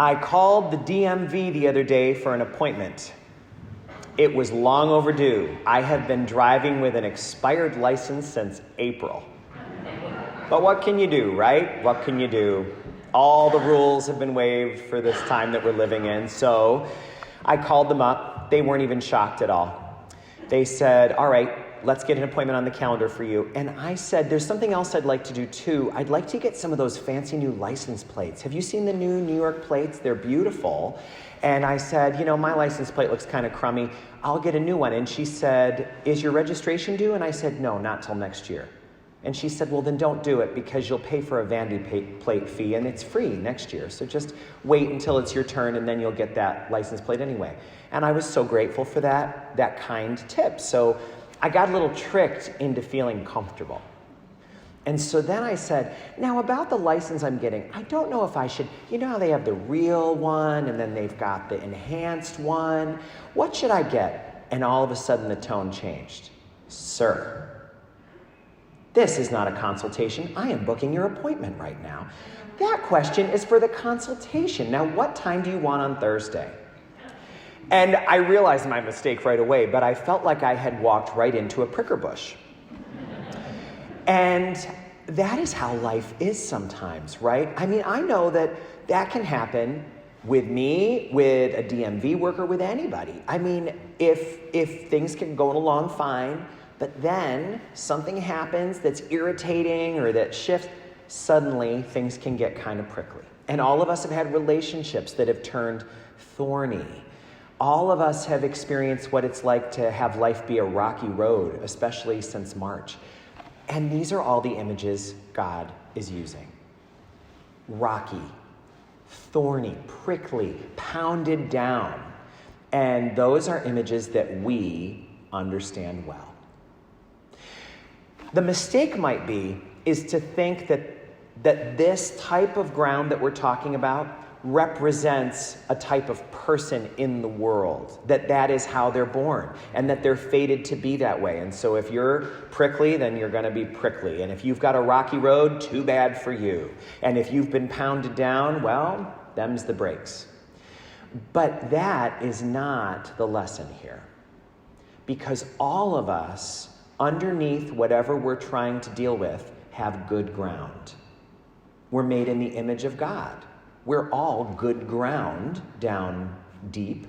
I called the DMV the other day for an appointment. It was long overdue. I have been driving with an expired license since April. But what can you do, right? What can you do? All the rules have been waived for this time that we're living in. So I called them up. They weren't even shocked at all. They said, all right, let's get an appointment on the calendar for you. And I said, there's something else I'd like to do too. I'd like to get some of those fancy new license plates. Have you seen the new New York plates? They're beautiful. And I said, my license plate looks kind of crummy. I'll get a new one. And she said, is your registration due? And I said, no, not till next year. And she said, well, then don't do it because you'll pay for a vanity plate fee and it's free next year. So just wait until it's your turn and then you'll get that license plate anyway. And I was so grateful for that kind tip. So I got a little tricked into feeling comfortable. And so then I said, now about the license I'm getting, I don't know if I should, how they have the real one and then they've got the enhanced one. What should I get? And all of a sudden the tone changed. Sir, this is not a consultation. I am booking your appointment right now. That question is for the consultation. Now, what time do you want on Thursday? And I realized my mistake right away, but I felt like I had walked right into a pricker bush. And that is how life is sometimes, right? I mean, I know that can happen with me, with a DMV worker, with anybody. I mean, if things can go along fine, but then something happens that's irritating or that shifts, suddenly things can get kind of prickly. And all of us have had relationships that have turned thorny. All of us have experienced what it's like to have life be a rocky road, especially since March. And these are all the images God is using. Rocky, thorny, prickly, pounded down. And those are images that we understand well. The mistake might be is to think that this type of ground that we're talking about represents a type of person in the world, that is how they're born, and that they're fated to be that way. And so if you're prickly, then you're going to be prickly. And if you've got a rocky road, too bad for you. And if you've been pounded down, well, them's the breaks. But that is not the lesson here. Because all of us, underneath whatever we're trying to deal with, have good ground. We're made in the image of God. We're all good ground down deep.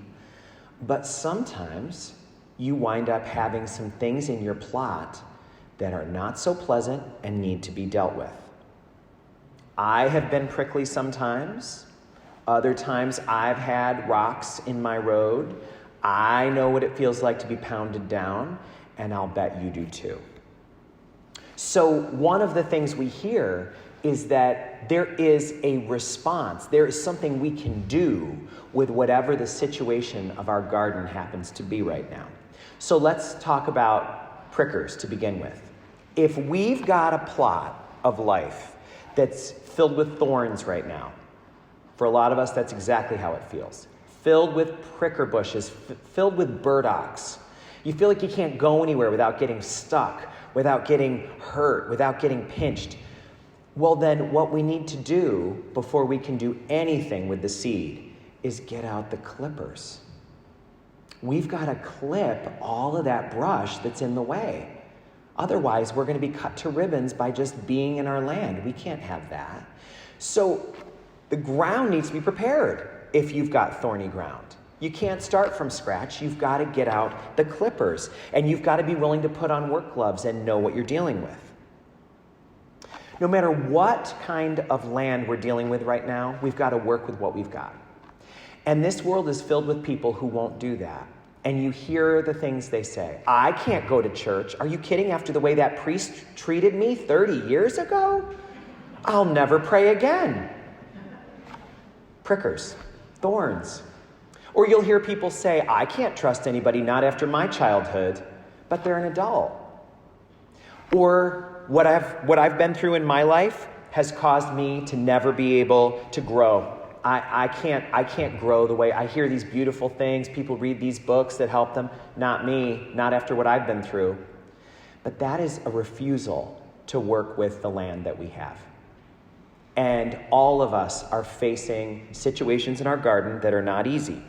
But sometimes you wind up having some things in your plot that are not so pleasant and need to be dealt with. I have been prickly sometimes. Other times I've had rocks in my road. I know what it feels like to be pounded down. And I'll bet you do too. So one of the things we hear is that there is a response. There is something we can do with whatever the situation of our garden happens to be right now. So let's talk about prickers to begin with. If we've got a plot of life that's filled with thorns right now, for a lot of us, that's exactly how it feels. Filled with pricker bushes, filled with burdocks. You feel like you can't go anywhere without getting stuck, without getting hurt, without getting pinched. Well, then what we need to do before we can do anything with the seed is get out the clippers. We've got to clip all of that brush that's in the way. Otherwise, we're going to be cut to ribbons by just being in our land. We can't have that. So the ground needs to be prepared if you've got thorny ground. You can't start from scratch. You've got to get out the clippers, and you've got to be willing to put on work gloves and know what you're dealing with. No matter what kind of land we're dealing with right now, we've got to work with what we've got. And this world is filled with people who won't do that. And you hear the things they say. I can't go to church. Are you kidding? After the way that priest treated me 30 years ago? I'll never pray again. Prickers, thorns. Or you'll hear people say, I can't trust anybody, not after my childhood, but they're an adult. Or what I've been through in my life has caused me to never be able to grow. I can't grow the way I hear these beautiful things. People read these books that help them. Not me, not after what I've been through. But that is a refusal to work with the land that we have. And all of us are facing situations in our garden that are not easy.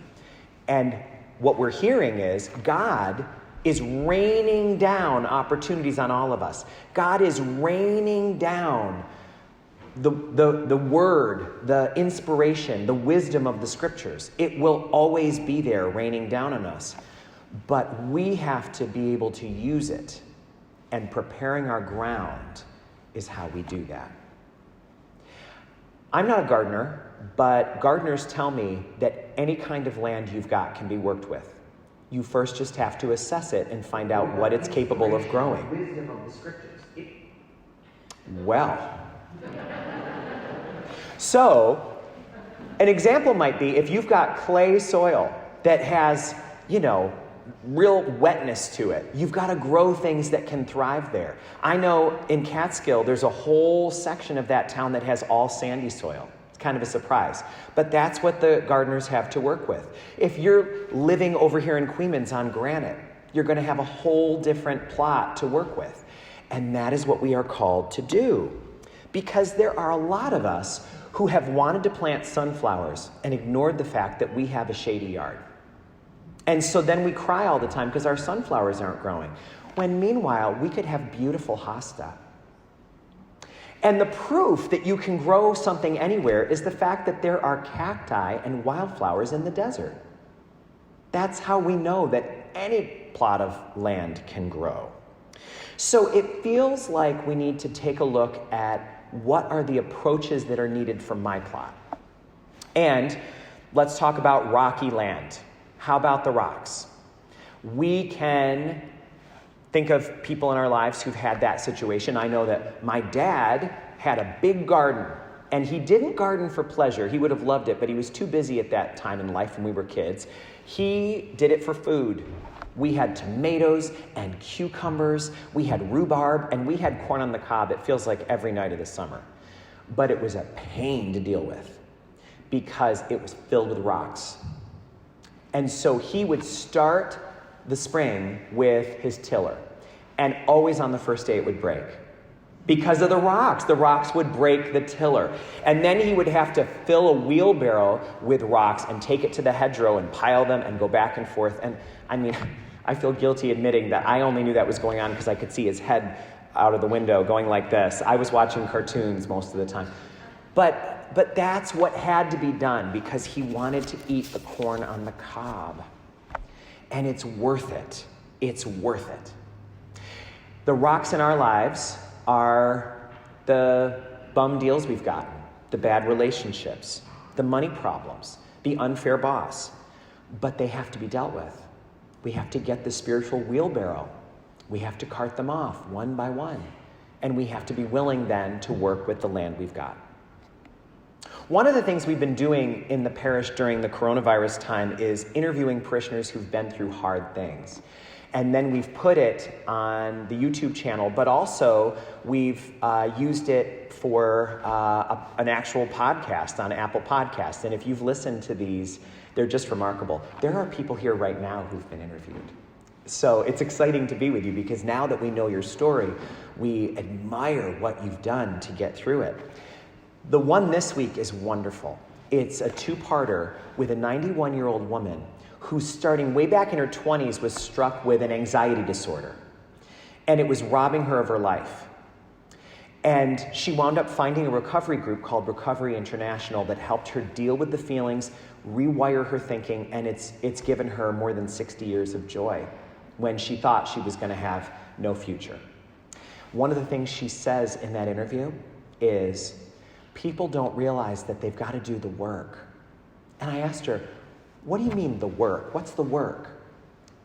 And what we're hearing is God is raining down opportunities on all of us. God is raining down the word, the inspiration, the wisdom of the scriptures. It will always be there raining down on us. But we have to be able to use it. And preparing our ground is how we do that. I'm not a gardener, but gardeners tell me that any kind of land you've got can be worked with. You first just have to assess it and find out what it's capable of growing. Wisdom of the scriptures. Well. So, an example might be if you've got clay soil that has, real wetness to it. You've got to grow things that can thrive there. I know in Catskill, there's a whole section of that town that has all sandy soil. It's kind of a surprise. But that's what the gardeners have to work with. If you're living over here in Queens on granite, you're going to have a whole different plot to work with. And that is what we are called to do. Because there are a lot of us who have wanted to plant sunflowers and ignored the fact that we have a shady yard. And so then we cry all the time because our sunflowers aren't growing. When meanwhile, we could have beautiful hosta. And the proof that you can grow something anywhere is the fact that there are cacti and wildflowers in the desert. That's how we know that any plot of land can grow. So it feels like we need to take a look at what are the approaches that are needed for my plot. And let's talk about rocky land. How about the rocks? We can think of people in our lives who've had that situation. I know that my dad had a big garden, and he didn't garden for pleasure. He would have loved it, but he was too busy at that time in life when we were kids. He did it for food. We had tomatoes and cucumbers. We had rhubarb, and we had corn on the cob. It feels like every night of the summer. But it was a pain to deal with because it was filled with rocks. And so he would start the spring with his tiller. And always on the first day it would break. Because of the rocks. The rocks would break the tiller. And then he would have to fill a wheelbarrow with rocks and take it to the hedgerow and pile them and go back and forth. And I feel guilty admitting that I only knew that was going on because I could see his head out of the window going like this. I was watching cartoons most of the time. But that's what had to be done because he wanted to eat the corn on the cob. And it's worth it. It's worth it. The rocks in our lives are the bum deals we've gotten, the bad relationships, the money problems, the unfair boss. But they have to be dealt with. We have to get the spiritual wheelbarrow. We have to cart them off one by one. And we have to be willing then to work with the land we've got. One of the things we've been doing in the parish during the coronavirus time is interviewing parishioners who've been through hard things. And then we've put it on the YouTube channel, but also we've used it for an actual podcast on Apple Podcasts. And if you've listened to these, they're just remarkable. There are people here right now who've been interviewed. So it's exciting to be with you because now that we know your story, we admire what you've done to get through it. The one this week is wonderful. It's a two-parter with a 91-year-old woman who, starting way back in her 20s, was struck with an anxiety disorder. And it was robbing her of her life. And she wound up finding a recovery group called Recovery International that helped her deal with the feelings, rewire her thinking, and it's given her more than 60 years of joy when she thought she was going to have no future. One of the things she says in that interview is, people don't realize that they've got to do the work. And I asked her, what do you mean the work? What's the work?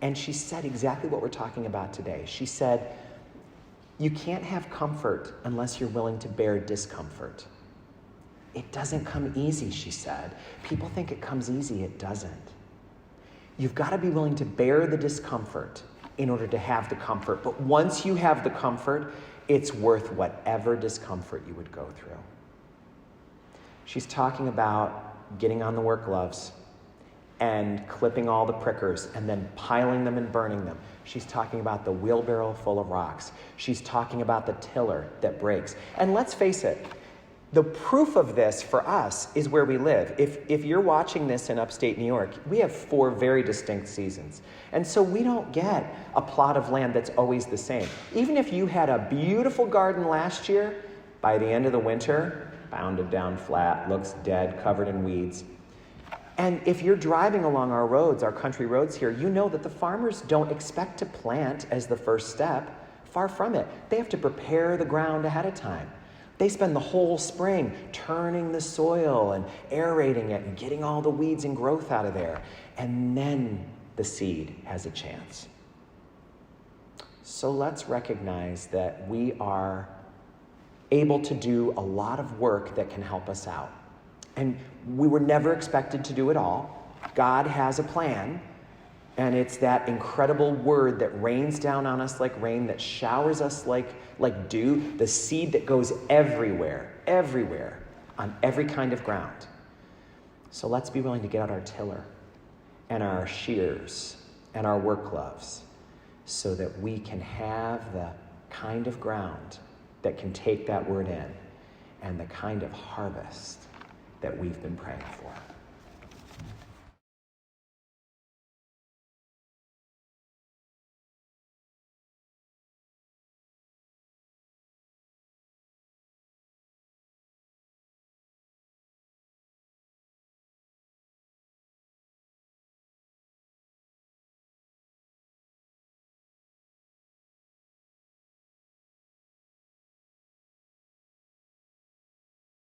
And she said exactly what we're talking about today. She said, you can't have comfort unless you're willing to bear discomfort. It doesn't come easy, she said. People think it comes easy. It doesn't. You've got to be willing to bear the discomfort in order to have the comfort. But once you have the comfort, it's worth whatever discomfort you would go through. She's talking about getting on the work gloves and clipping all the prickers and then piling them and burning them. She's talking about the wheelbarrow full of rocks. She's talking about the tiller that breaks. And let's face it, The proof of this for us is where we live. If you're watching this in upstate New York, we have 4 very distinct seasons. And so we don't get a plot of land that's always the same. Even if you had a beautiful garden last year, by the end of the winter, bounded down flat, looks dead, covered in weeds. And if you're driving along our roads, our country roads here, you know that the farmers don't expect to plant as the first step. Far from it. They have to prepare the ground ahead of time. They spend the whole spring turning the soil and aerating it and getting all the weeds and growth out of there. And then the seed has a chance. So let's recognize that we are able to do a lot of work that can help us out. And we were never expected to do it all. God has a plan. And it's that incredible word that rains down on us like rain, that showers us like dew, the seed that goes everywhere, on every kind of ground. So let's be willing to get out our tiller and our shears and our work gloves so that we can have the kind of ground that can take that word in and the kind of harvest that we've been praying for.